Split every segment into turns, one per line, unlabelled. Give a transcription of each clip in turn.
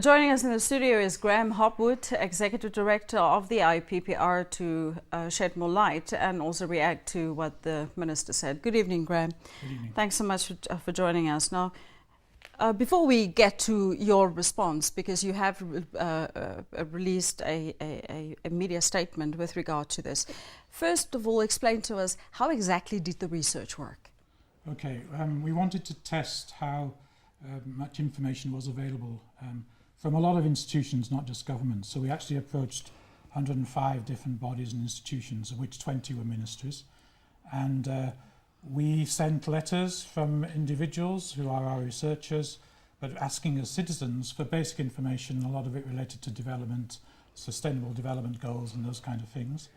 Joining us in the studio is Graham Hopwood, Executive Director of the IPPR, to shed more light and also react to what the Minister said. Good evening, Graham.
Good evening.
Thanks so much for joining us. Now, before we get to your response, because you have released a media statement with regard to this, first of all, explain to us how exactly did the research work?
Okay, we wanted to test how much information was available from a lot of institutions, not just governments. So we actually approached 105 different bodies and institutions, of which 20 were ministries. And we sent letters from individuals who are our researchers, but asking as citizens for basic information, a lot of it related to development, sustainable development goals and those kind of things.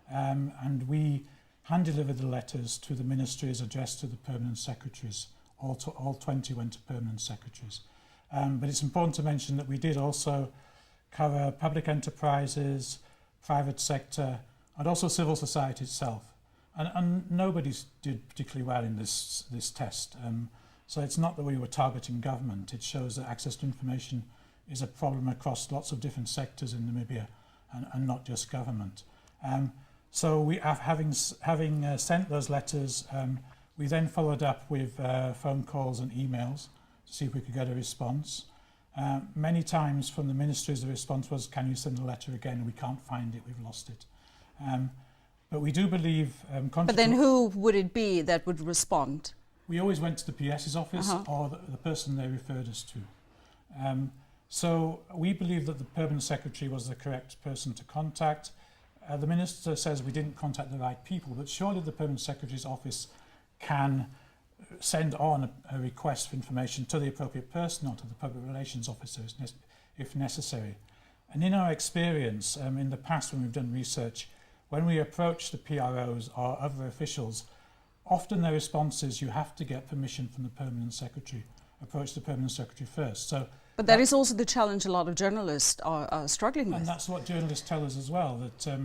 And we hand-delivered the letters to the ministries addressed to the permanent secretaries. All 20 went to permanent secretaries. But it's important to mention that we did also cover public enterprises, private sector, and also civil society itself. And nobody did particularly well in this test. So it's not that we were targeting government. It shows that access to information is a problem across lots of different sectors in Namibia and not just government. So we have, having sent those letters, we then followed up with phone calls and emails to see if we could get a response. Many times from the ministries the response was, can you send the letter again? We can't find it, we've lost it. But we do believe...
but then who would it be that would respond?
We always went to the PS's office or the person they referred us to. So we believe that the permanent secretary was the correct person to contact. The minister says we didn't contact the right people, but surely the permanent secretary's office can send on a request for information to the appropriate person or to the public relations officer if necessary. And in our experience, in the past when we've done research, when we approach the PROs or other officials, often their response is you have to get permission from the permanent secretary, approach the permanent secretary first. So
but that is also the challenge a lot of journalists are struggling with.
And that's what journalists tell us as well, that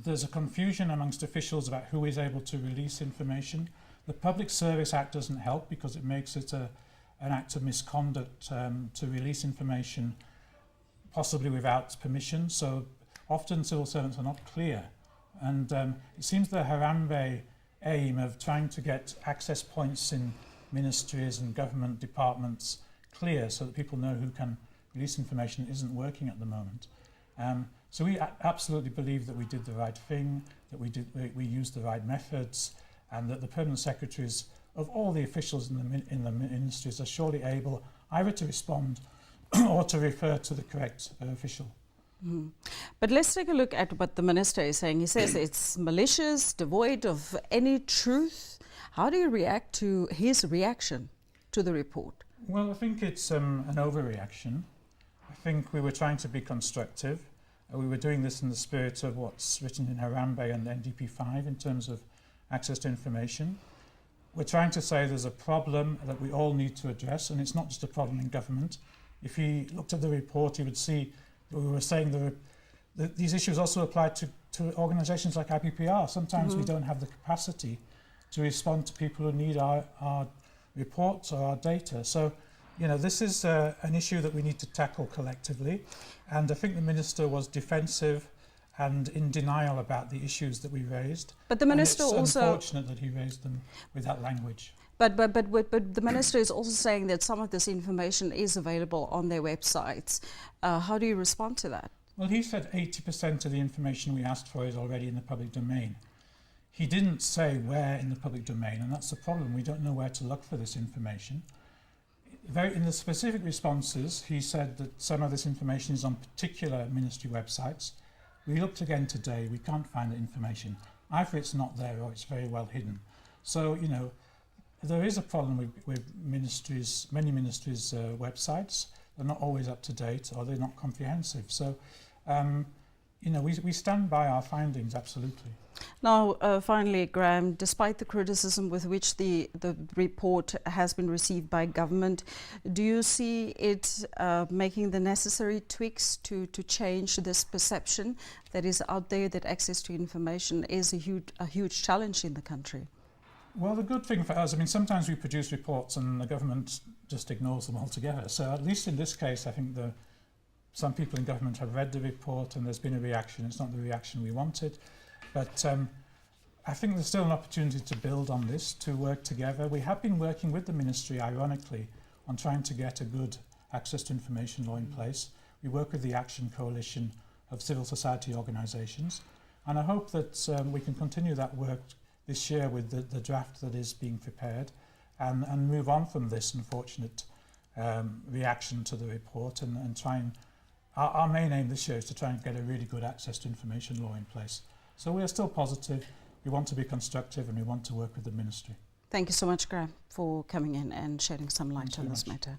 there's a confusion amongst officials about who is able to release information. The Public Service Act doesn't help because it makes it an act of misconduct to release information possibly without permission. So often civil servants are not clear. And it seems the Harambe aim of trying to get access points in ministries and government departments clear so that people know who can release information isn't working at the moment. So we absolutely believe that we did the right thing, that we used the right methods, and that the permanent secretaries of all the officials in the ministries are surely able either to respond or to refer to the correct official.
Mm. But let's take a look at what the minister is saying. He says it's malicious, devoid of any truth. How do you react to his reaction to the report?
Well, I think it's an overreaction. I think we were trying to be constructive. We were doing this in the spirit of what's written in Harambe and NDP5 in terms of access to information. We're trying to say there's a problem that we all need to address, and it's not just a problem in government. If he looked at the report, he would see that we were saying that these issues also apply to organisations like IPPR. Sometimes we don't have the capacity to respond to people who need our reports or our data. So, you know, this is an issue that we need to tackle collectively. And I think the Minister was defensive and in denial about the issues that we raised. But the Minister also... It's unfortunate that he raised them with that language.
But the Minister is also saying that some of this information is available on their websites. How do you respond to that?
Well, he said 80% of the information we asked for is already in the public domain. He didn't say where in the public domain, and that's the problem. We don't know where to look for this information. In the specific responses, he said that some of this information is on particular ministry websites. We looked again today, we can't find the information. Either it's not there or it's very well hidden. So, you know, there is a problem with ministries, many ministries' websites. They're not always up to date or they're not comprehensive. So, you know, we stand by our findings, absolutely.
Now, finally, Graham, despite the criticism with which the report has been received by government, do you see it making the necessary tweaks to change this perception that is out there that access to information is a huge challenge in the country?
Well, the good thing for us, I mean, sometimes we produce reports and the government just ignores them altogether. So at least in this case, I think the some people in government have read the report and there's been a reaction. It's not the reaction we wanted, but I think there's still an opportunity to build on this, to work together. We have been working with the ministry, ironically, on trying to get a good access to information law in place. We work with the Action Coalition of civil society organisations, and I hope that we can continue that work this year with the draft that is being prepared and move on from this unfortunate reaction to the report and try and our main aim this year is to try and get a really good access to information law in place. So we are still positive, we want to be constructive and we want to work with the ministry.
Thank you so much, Graham, for coming in and shedding some light
Thanks
on
very
this
much.
matter.